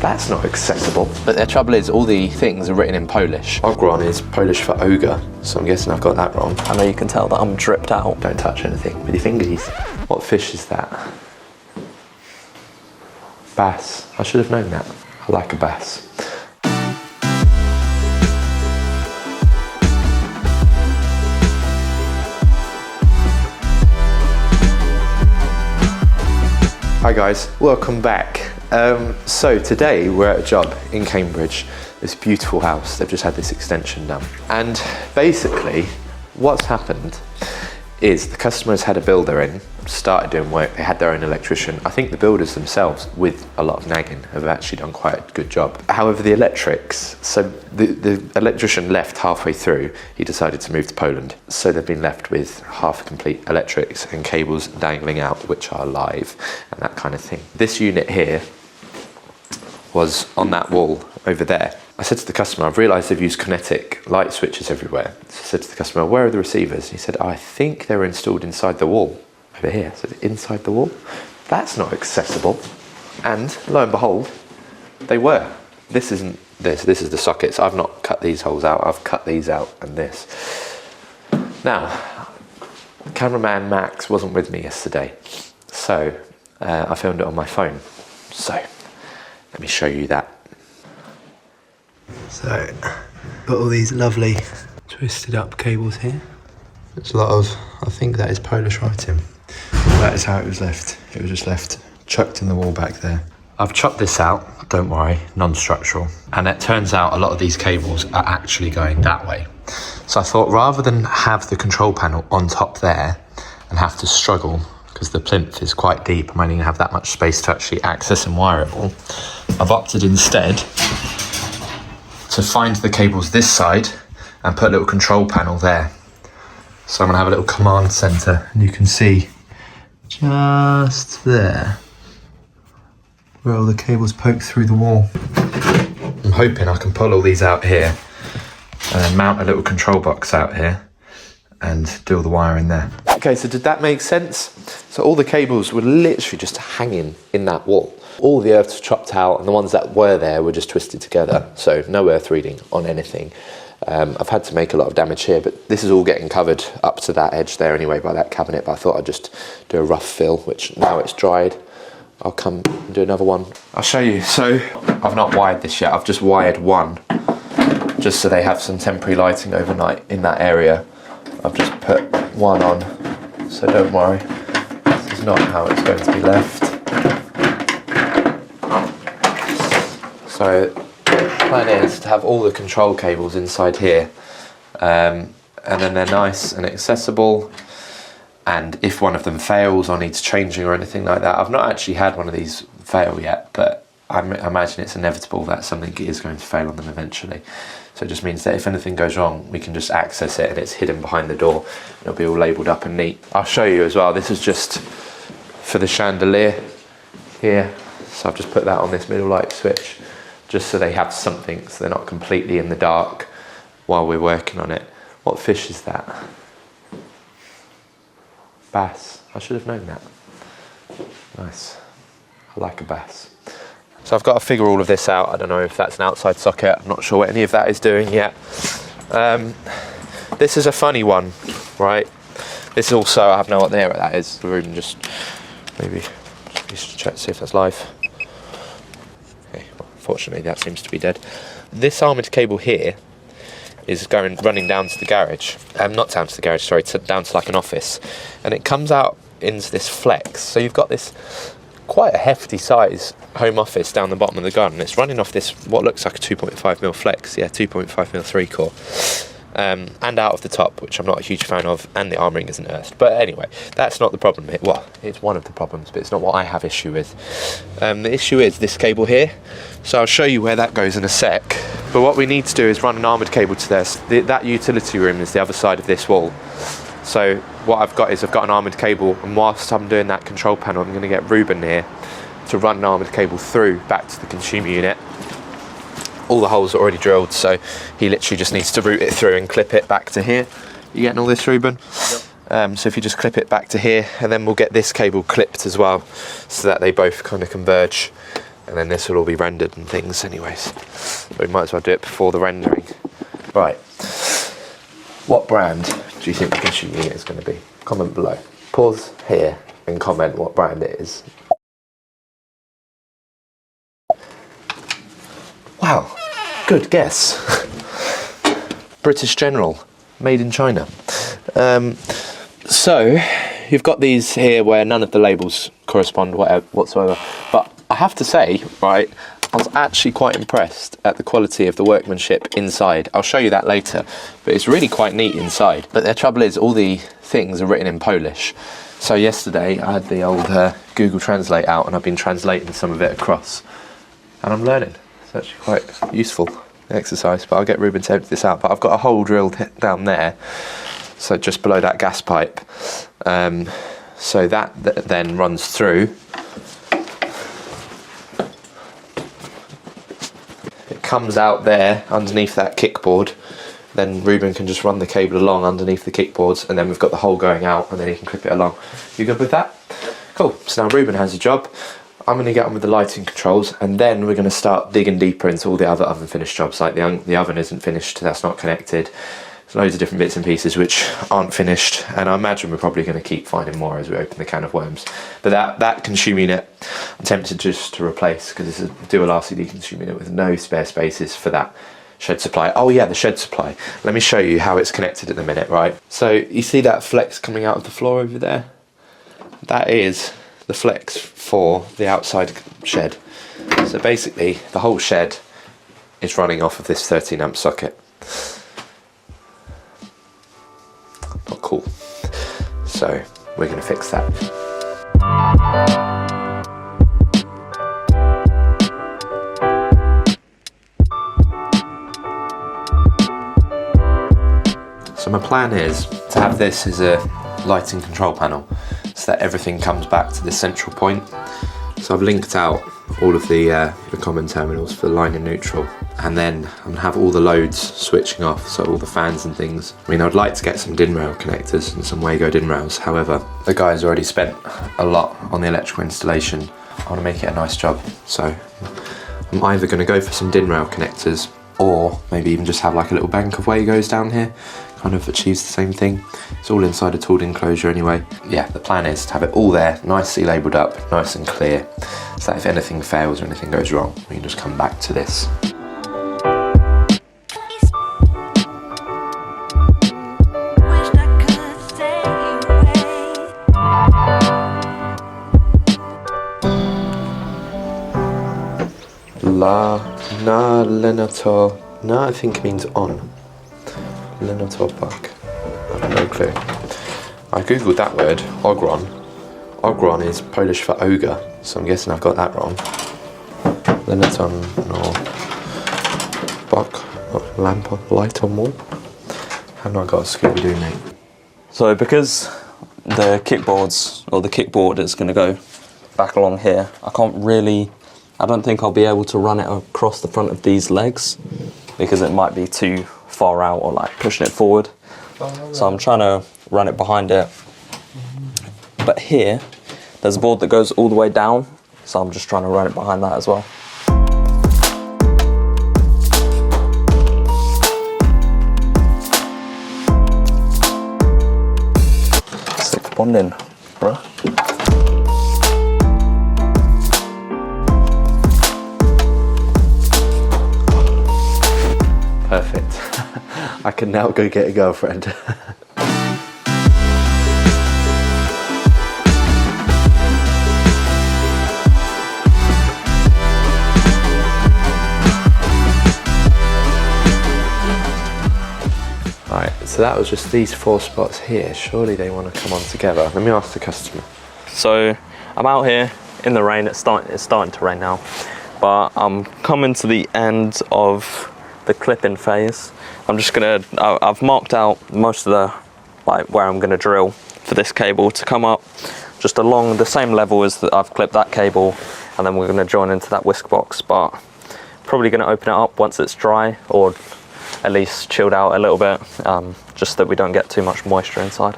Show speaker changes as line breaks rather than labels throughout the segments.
That's not accessible.
But the trouble is, all the things are written in Polish.
Ogron is Polish for ogre, so I'm guessing I've got that wrong.
I know you can tell that I'm dripped out.
Don't touch anything with your fingers. What fish is that? Bass. I should have known that. I like a bass. Hi guys, welcome back. So today we're at a job in Cambridge, this beautiful house. They've just had this extension done. And basically what's happened is the customers had a builder in, started doing work, they had their own electrician. I think the builders themselves, with a lot of nagging, have actually done quite a good job. However, the electrics, so the electrician left halfway through, he decided to move to Poland. So they've been left with half complete electrics and cables dangling out, which are live and that kind of thing. This unit here was on that wall over there. I said to the customer, I've realised they've used Quinetic light switches everywhere. So I said to the customer, where are the receivers? He said, I think they were installed inside the wall. Over here, so inside the wall. That's not accessible. And lo and behold, they were. This isn't this is the sockets. I've not cut these holes out, I've cut these out and this. Now, cameraman Max wasn't with me yesterday, so I filmed it on my phone. So, let me show you that. So, got all these lovely twisted up cables here. There's a lot of, I think that is Polish writing. That is how it was left. It was just left chucked in the wall back there. I've chopped this out, don't worry, non-structural. And it turns out a lot of these cables are actually going that way. So I thought rather than have the control panel on top there and have to struggle, because the plinth is quite deep, I'm only gonna have that much space to actually access and wire it all, I've opted instead to find the cables this side and put a little control panel there. So I'm gonna have a little command center, and you can see just there where all the cables poke through the wall. I'm hoping I can pull all these out here and then mount a little control box out here and do all the wiring there. Okay, so did that make sense? So all the cables were literally just hanging in that wall. All the earth's chopped out, and the ones that were there were just twisted together, so no earth reading on anything. I've had to make a lot of damage here, but this is all getting covered up to that edge there anyway by that cabinet, but I thought I'd just do a rough fill, which now it's dried, I'll come and do another one. I'll show you. So I've not wired this yet, I've just wired one, just so they have some temporary lighting overnight in that area. I've just put one on, so don't worry, this is not how it's going to be left. So the plan is to have all the control cables inside here, and then they're nice and accessible, and if one of them fails or needs changing or anything like that, I've not actually had one of these fail yet, but I imagine it's inevitable that something is going to fail on them eventually. So it just means that if anything goes wrong, we can just access it and it's hidden behind the door. It'll be all labelled up and neat. I'll show you as well, this is just for the chandelier here, so I've just put that on this middle light switch, just so they have something, so they're not completely in the dark while we're working on it. What fish is that? Bass. I should have known that. Nice. I like a bass. So I've got to figure all of this out. I don't know if that's an outside socket. I'm not sure what any of that is doing yet. This is a funny one, right? This is also, I have no idea what that is. Reuben just maybe check to see if that's live. Fortunately, that seems to be dead. This armoured cable here is running down to the garage. Not down to the garage, sorry, down to like an office. And it comes out into this flex. So you've got this quite a hefty size home office down the bottom of the garden. It's running off this, what looks like a 2.5mm flex. Yeah, 2.5mm 3-core. And out of the top, which I'm not a huge fan of, and the armouring isn't earthed. But anyway, that's not the problem. Well, it's one of the problems, but it's not what I have issue with. The issue is this cable here. So I'll show you where that goes in a sec. But what we need to do is run an armoured cable to this. That utility room is the other side of this wall. So what I've got is I've got an armoured cable, and whilst I'm doing that control panel, I'm going to get Reuben here to run an armoured cable through back to the consumer unit. All the holes are already drilled, so he literally just needs to route it through and clip it back to here. You getting all this, Reuben? Yep. So if you just clip it back to here, and then we'll get this cable clipped as well, so that they both kind of converge
and then this will all be rendered and things anyways. But we might as well do it before the rendering. Right, what brand do you think the consumer unit is going to be? Comment below. Pause here and comment what brand it is. Wow, good guess. British General, made in China. So you've got these here where none of the labels correspond whatsoever, but I have to say, right, I was actually quite impressed at the quality of the workmanship inside. I'll show you that later, but it's really quite neat inside. But the trouble is, all the things are written in Polish. So yesterday I had the old Google Translate out, and I've been translating some of it across, and I'm learning. It's actually quite useful exercise, but I'll get Reuben to empty this out. But I've got a hole drilled down there, so just below that gas pipe, so that then runs through. It comes out there underneath that kickboard, then Reuben can just run the cable along underneath the kickboards, and then we've got the hole going out, and then he can clip it along. You good with that? Cool. So now Reuben has a job. I'm going to get on with the lighting controls, and then we're going to start digging deeper into all the other oven finished jobs. Like the oven isn't finished, that's not connected. There's loads of different bits and pieces which aren't finished, and I imagine we're probably going to keep finding more as we open the can of worms. But that consumer unit, I'm tempted just to replace, because it's a dual RCD consumer unit with no spare spaces for that shed supply. Oh yeah, the shed supply. Let me show you how it's connected in a minute, right? So you see that flex coming out of the floor over there? That is the flex for the outside shed. So basically the whole shed is running off of this 13 amp socket. Not cool. So we're going to fix that. So my plan is to have this as a lighting control panel, so that everything comes back to this central point. So I've linked out all of the common terminals for line and neutral, and then I'm going to have all the loads switching off, so all the fans and things. I mean, I'd like to get some DIN rail connectors and some Wago DIN rails, however, the guy's already spent a lot on the electrical installation. I want to make it a nice job, so I'm either going to go for some DIN rail connectors, or maybe even just have like a little bank of Wagos down here. Kind of achieves the same thing. It's all inside a tooled enclosure anyway. Yeah, the plan is to have it all there, nicely labelled up, nice and clear, so that if anything fails or anything goes wrong, we can just come back to this. Lenato. No, I think it means on. Lenato buck. I have no clue. I googled that word, ogron. Ogron is Polish for ogre, so I'm guessing I've got that wrong. Lenaton no buck, lamp, light on wall. Haven't I got a Scooby-Doo, mate?
So because the kickboards, or the kickboard is going to go back along here, I don't think I'll be able to run it across the front of these legs, because it might be too far out or like pushing it forward. So I'm trying to run it behind it. But here, there's a board that goes all the way down, so I'm just trying to run it behind that as well. Sick bonding, bruh.
Perfect. I can now go get a girlfriend. Right, so that was just these 4 spots here. Surely they want to come on together. Let me ask the customer.
So I'm out here in the rain. It's starting to rain now, but I'm coming to the end of the clipping phase. I'm just gonna, I've marked out most of the, like where I'm gonna drill for this cable to come up just along the same level as that I've clipped that cable, and then we're gonna join into that whisk box, but probably gonna open it up once it's dry, or at least chilled out a little bit, just that we don't get too much moisture inside.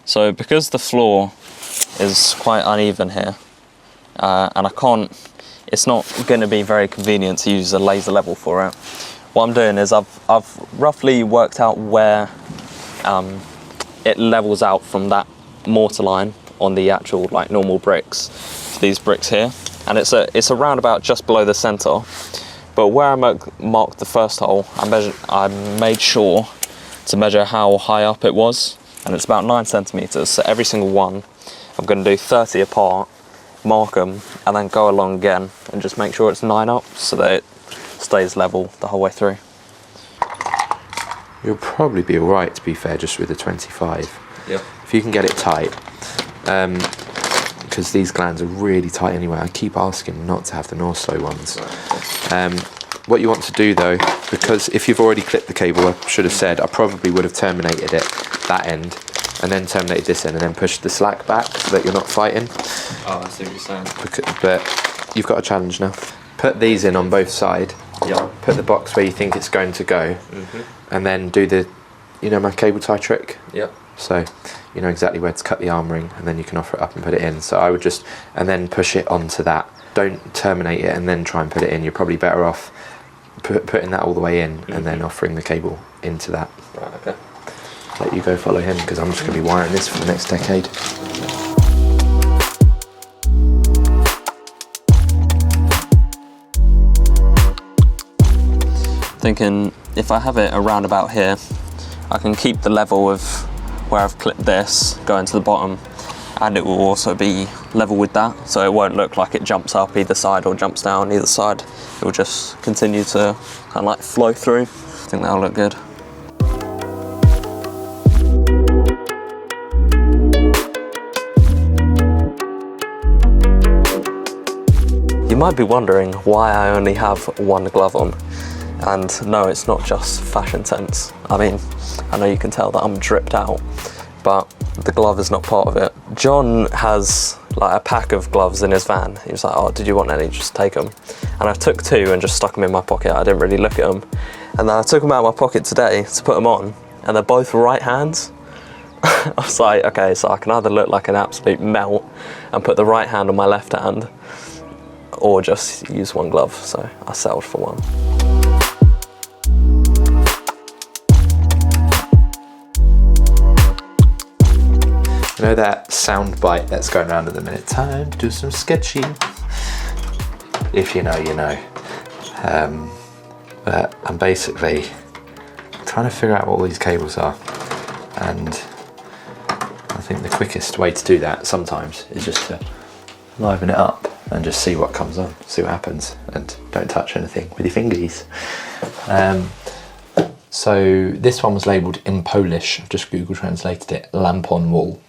So because the floor is quite uneven here, and I can't it's not going to be very convenient to use a laser level for it. What I'm doing is I've roughly worked out where it levels out from that mortar line on the actual like normal bricks to these bricks here, and it's around about just below the center. But where I marked the first hole, I made sure to measure how high up it was, and it's about 9 centimeters. So every single one, I'm going to do 30 apart, mark them, and then go along again and just make sure it's 9 up so that it stays level the whole way through.
You'll probably be alright, to be fair, just with the 25.
Yeah.
If you can get it tight, because these glands are really tight anyway. I keep asking not to have the North-Slow ones. What you want to do though, because if you've already clipped the cable, I should have said, I probably would have terminated it that end, and then terminated this end, and then pushed the slack back so that you're not fighting.
Oh, I see what you're saying.
But you've got a challenge now. Put these in on both sides.
Yeah.
Put the box where you think it's going to go, and then do the, you know, my cable tie trick.
Yeah.
So you know exactly where to cut the arm ring, and then you can offer it up and put it in. So I would just, and then push it onto that. Don't terminate it and then try and put it in. You're probably better off putting that all the way in and then offering the cable into that.
Right, okay.
Let you go follow him, because I'm just going to be wiring this for the next decade.
Thinking if I have it around about here, I can keep the level of where I've clipped this going to the bottom, and it will also be level with that, so it won't look like it jumps up either side or jumps down either side. It will just continue to kind of like flow through. I think that'll look good. You might be wondering why I only have one glove on. And no, it's not just fashion sense. I mean, I know you can tell that I'm dripped out, but the glove is not part of it. John has like a pack of gloves in his van. He was like, oh, did you want any? Just take them. And I took 2 and just stuck them in my pocket. I didn't really look at them. And then I took them out of my pocket today to put them on, and they're both right hands. I was like, okay, so I can either look like an absolute melt and put the right hand on my left hand, or just use one glove. So I settled for one.
You know that sound bite that's going around at the minute? Time to do some sketching. If you know, you know. But I'm basically trying to figure out what all these cables are, and I think the quickest way to do that sometimes is just to liven it up and just see what comes on, see what happens, and don't touch anything with your fingies. So this one was labelled in Polish. I've just Google translated it, lamp on wall.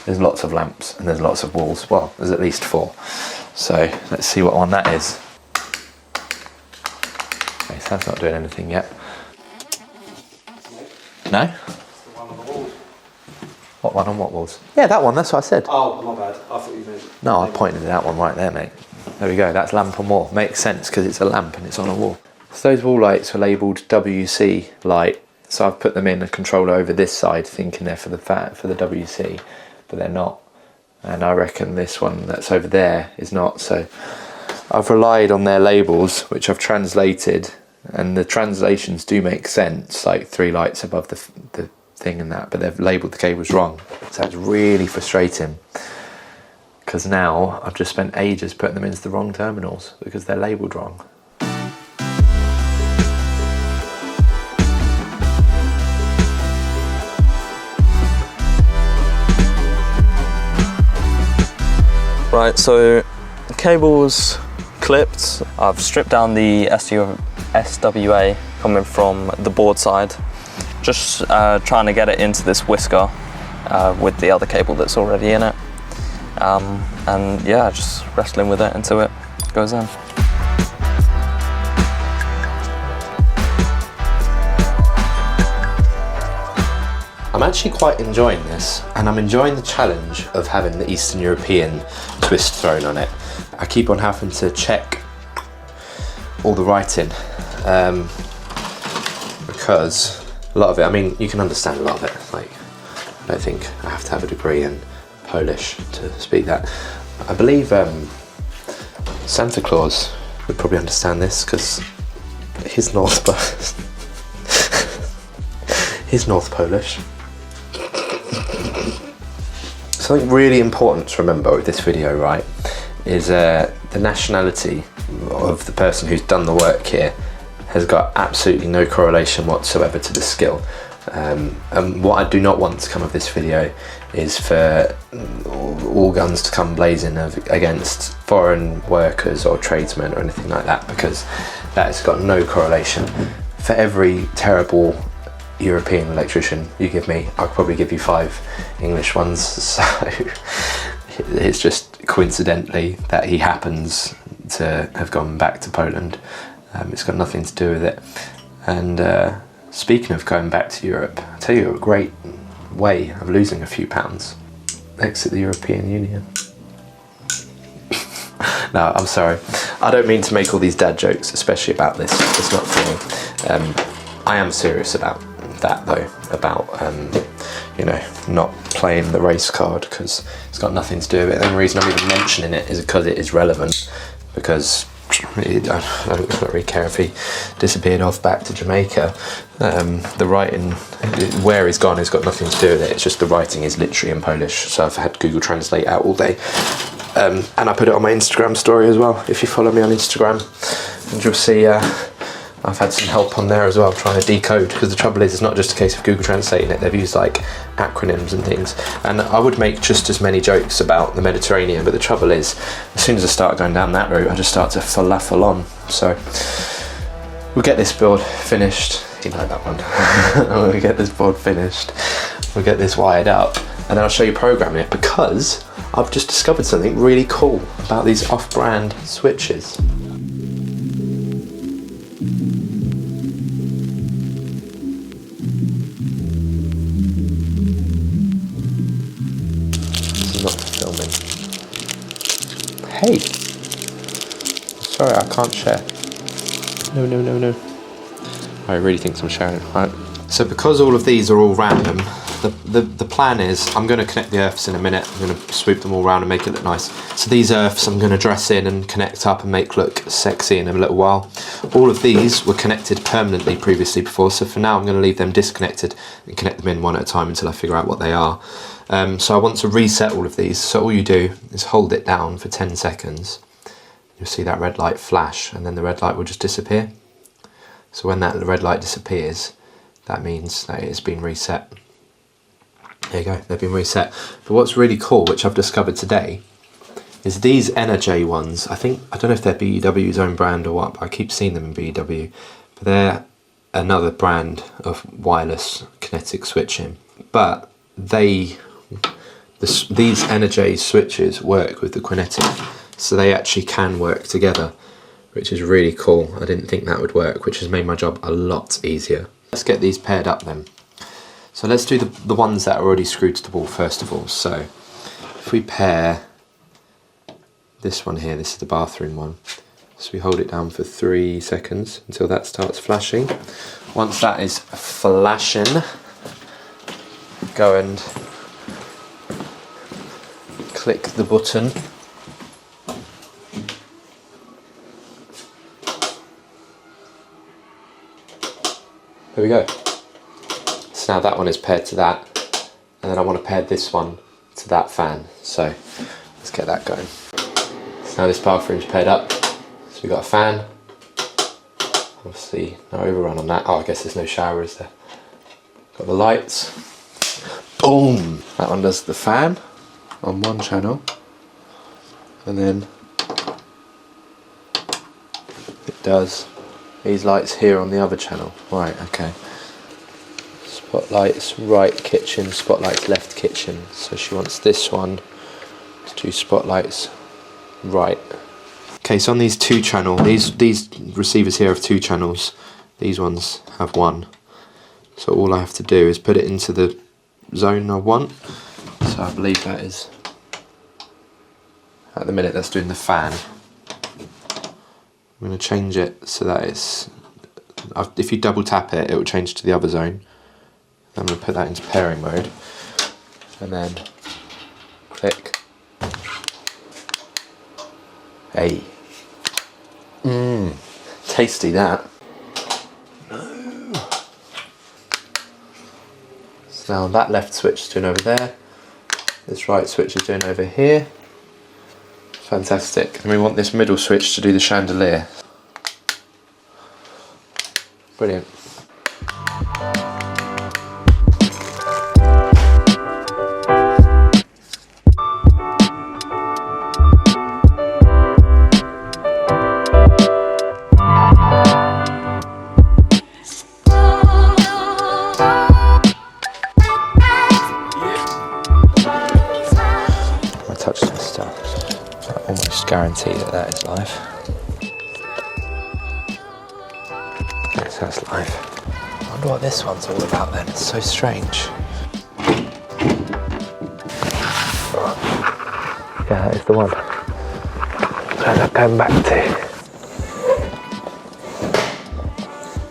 There's lots of lamps and there's lots of walls. Well, there's at least 4. So let's see what one that is. Okay, so that's not doing anything yet. No?
One on the wall.
What one on what walls? Yeah, that one, that's what I said.
Oh, my bad. I thought you meant...
No, I pointed to that one right there, mate. There we go, that's lamp on wall. Makes sense because it's a lamp and it's on a wall. So those wall lights were labelled WC light. So I've put them in a controller over this side thinking they're for the WC, but they're not. And I reckon this one that's over there is not. So I've relied on their labels, which I've translated, and the translations do make sense, like 3 lights above the thing and that, but they've labelled the cables wrong. So it's really frustrating, because now I've just spent ages putting them into the wrong terminals because they're labelled wrong.
Right, so the cable's clipped. I've stripped down the SWA coming from the board side. Just trying to get it into this whisker with the other cable that's already in it. And yeah, just wrestling with it until it goes in.
I'm actually quite enjoying this, and I'm enjoying the challenge of having the Eastern European twist thrown on it. I keep on having to check all the writing, because a lot of it, I mean, you can understand a lot of it. Like, I don't think I have to have a degree in Polish to speak that. I believe Santa Claus would probably understand this because he's North Polish. Something really important to remember with this video, right, is the nationality of the person who's done the work here has got absolutely no correlation whatsoever to the skill. And what I do not want to come of this video is for all guns to come blazing against foreign workers or tradesmen or anything like that, because that has got no correlation. For every terrible European electrician you give me, I'll probably give you 5 English ones, so it's just coincidentally that he happens to have gone back to Poland. It's got nothing to do with it. And speaking of going back to Europe, I'll tell you a great way of losing a few pounds. Exit the European Union. No, I'm sorry. I don't mean to make all these dad jokes, especially about this. It's not funny. I am serious about that though, about you know, not playing the race card, because it's got nothing to do with it. The only reason I'm even mentioning it is because it is relevant, because I don't really care if he disappeared off back to Jamaica. The writing, where he's gone, has got nothing to do with it. It's just the writing is literally in Polish, so I've had Google Translate out all day. And I put it on my Instagram story as well. If you follow me on Instagram, and you'll see I've had some help on there as well, trying to decode, because the trouble is, it's not just a case of Google translating it. They've used like acronyms and things, and I would make just as many jokes about the Mediterranean, but the trouble is, as soon as I start going down that route, I just start to falafel on. So we'll get this build finished. You know that one. We'll get this board finished, we'll get this wired up, and then I'll show you programming it, because I've just discovered something really cool about these off-brand switches. Not filming. Hey! Sorry, I can't share. No. I really think I'm sharing it. Right. So because all of these are all random, the plan is I'm going to connect the earths in a minute. I'm going to swoop them all around and make it look nice. So these earths I'm going to dress in and connect up and make look sexy in a little while. All of these were connected permanently previously before, so for now I'm going to leave them disconnected and connect them in one at a time until I figure out what they are. So I want to reset all of these. So all you do is hold it down for 10 seconds. You'll see that red light flash, and then the red light will just disappear. So when that red light disappears, that means that it's been reset. There you go, they've been reset. But what's really cool, which I've discovered today, is these Energy ones. I don't know if they're BEW's own brand or what, but I keep seeing them in BEW. But they're another brand of wireless kinetic switching. But these Energy switches work with the Quinetic, so they actually can work together, which is really cool. I didn't think that would work, which has made my job a lot easier. Let's get these paired up then. So let's do the ones that are already screwed to the wall first of all. So if we pair this one here, this is the bathroom one. So we hold it down for 3 seconds until that starts flashing. Once that is flashing, go and click the button. There we go. So now that one is paired to that, and then I want to pair this one to that fan. So let's get that going. So now this bathroom's paired up. So we've got a fan. Obviously no overrun on that. Oh, I guess there's no shower, is there? Got the lights. Boom! That one does the fan on one channel, and then it does these lights here on the other channel. Right, okay. Spotlights right kitchen, spotlights left kitchen. So she wants this one to do spotlights right. Okay, so on these 2 channel, these receivers here have 2 channels. These ones have 1. So all I have to do is put it into the zone I want. So I believe that is, at the minute that's doing the fan. I'm going to change it so that it's, if you double tap it, it will change to the other zone. I'm going to put that into pairing mode, and then click. Hey, Tasty that. So now that left switch is doing over there. This right switch is doing over here. Fantastic. And we want this middle switch to do the chandelier. Brilliant. Guarantee that that is live. Yes, that's live. I wonder what this one's all about then. It's so strange. Yeah, that is the one. Where's that going back to?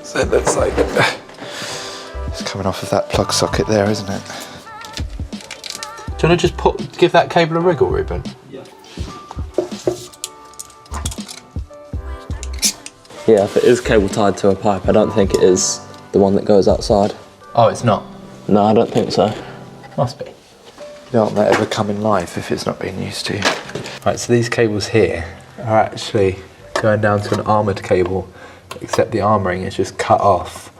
So it looks like it's coming off of that plug socket there, isn't it? Do you want to just give that cable a wriggle, Reuben?
Yeah, if it is cable tied to a pipe, I don't think it is the one that goes outside.
Oh, it's not?
No, I don't think so.
Must be. You don't want that ever coming live if it's not being used to. Right, so these cables here are actually going down to an armoured cable, except the armouring is just cut off.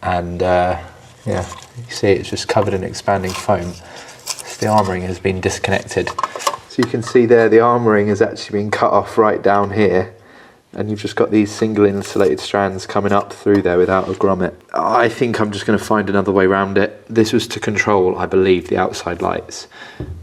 And yeah, you see it's just covered in expanding foam. So the armouring has been disconnected. So you can see there the armouring has actually been cut off right down here. And you've just got these single insulated strands coming up through there without a grommet. I think I'm just going to find another way around it. This was to control, I believe, the outside lights,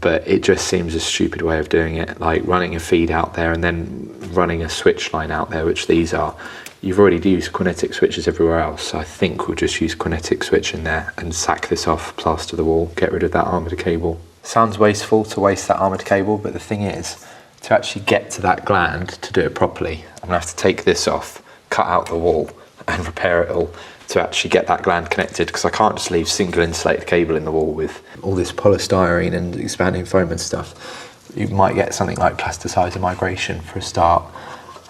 but it just seems a stupid way of doing it, like running a feed out there and then running a switch line out there, which these are. You've already used Quinetic switches everywhere else, so I think we'll just use Quinetic switch in there and sack this off, plaster the wall, get rid of that armoured cable. Sounds wasteful to waste that armoured cable, but the thing is, to actually get to that gland to do it properly, I'm gonna have to take this off, cut out the wall and repair it all to actually get that gland connected, because I can't just leave single insulated cable in the wall with all this polystyrene and expanding foam and stuff. You might get something like plasticizer migration for a start,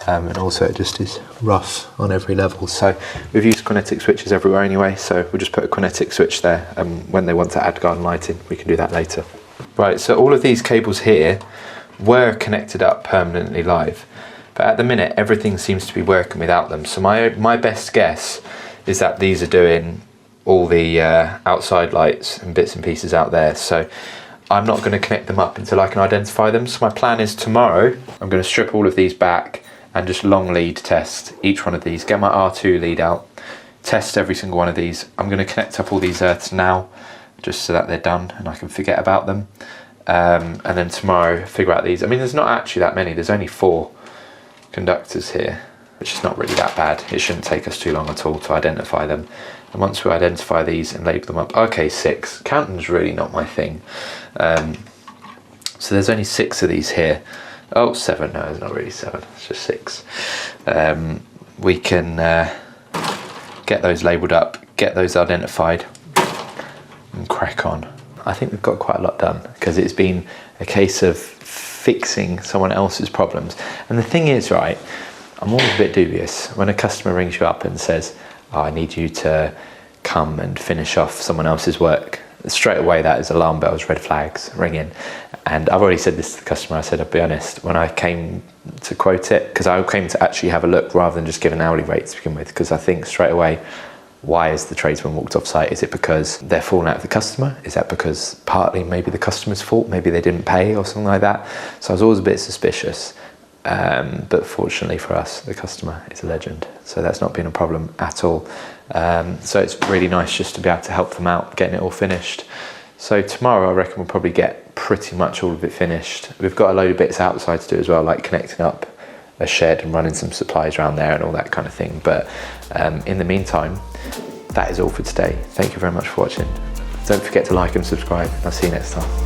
and also it just is rough on every level. So we've used Quinetic switches everywhere anyway, so we'll just put a Quinetic switch there, and when they want to add garden lighting we can do that later. Right, so all of these cables here were connected up permanently live, but at the minute everything seems to be working without them. So my best guess is that these are doing all the outside lights and bits and pieces out there. So I'm not going to connect them up until I can identify them. So my plan is tomorrow I'm going to strip all of these back and just long lead test each one of these, get my R2 lead out, test every single one of these. I'm going to connect up all these earths now just so that they're done and I can forget about them. And then tomorrow figure out these. I mean, there's not actually that many. There's only 4 conductors here, which is not really that bad. It shouldn't take us too long at all to identify them. And once we identify these and label them up, okay, 6. Counting's really not my thing. So there's only 6 of these here. Oh, 7. No, it's not really 7. It's just 6. We can get those labelled up, get those identified, and crack on. I think we've got quite a lot done because it's been a case of fixing someone else's problems. And the thing is, right, I'm always a bit dubious when a customer rings you up and says, oh, I need you to come and finish off someone else's work. Straight away that is alarm bells, red flags ringing. And I've already said this to the customer. I said, I'll be honest, when I came to quote it, because I came to actually have a look rather than just give an hourly rate to begin with, because I think straight away, why is the tradesman walked off site? Is it because they're falling out with the customer? Is that because partly maybe the customer's fault? Maybe they didn't pay or something like that? So I was always a bit suspicious. But fortunately for us, the customer is a legend. So that's not been a problem at all. So it's really nice just to be able to help them out, getting it all finished. So tomorrow I reckon we'll probably get pretty much all of it finished. We've got a load of bits outside to do as well, like connecting up a shed and running some supplies around there and all that kind of thing. But in the meantime, that is all for today. Thank you very much for watching. Don't forget to like and subscribe. I'll see you next time.